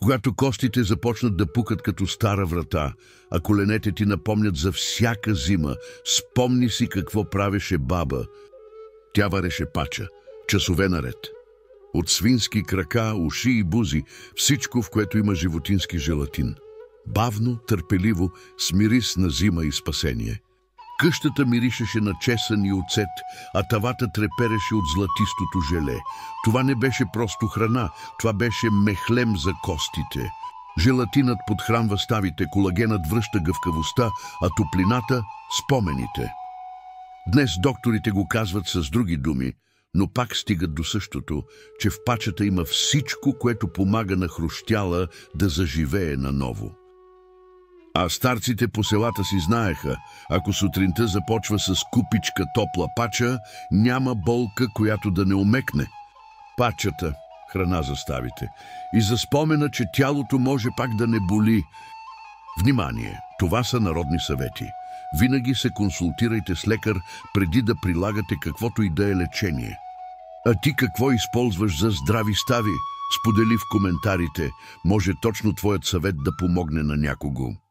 Когато костите започнат да пукат като стара врата, а коленете ти напомнят за всяка зима, спомни си какво правеше баба. Тя вареше пача, часове наред. От свински крака, уши и бузи, всичко, в което има животински желатин. Бавно, търпеливо, с мирис на зима и спасение. Къщата миришеше на чесън и оцет, а тавата трепереше от златистото желе. Това не беше просто храна, това беше мехлем за костите. Желатинът подхранва ставите, колагенът връща гъвкавостта, а топлината – спомените. Днес докторите го казват с други думи, но пак стигат до същото, че в пачата има всичко, което помага на хрущяла да заживее наново. А старците по селата си знаеха, ако сутринта започва с купичка топла пача, няма болка, която да не омекне. Пачата – храна за ставите. И за спомена, че тялото може пак да не боли. Внимание! Това са народни съвети. Винаги се консултирайте с лекар, преди да прилагате каквото и да е лечение. А ти какво използваш за здрави стави? Сподели в коментарите. Може точно твоят съвет да помогне на някого.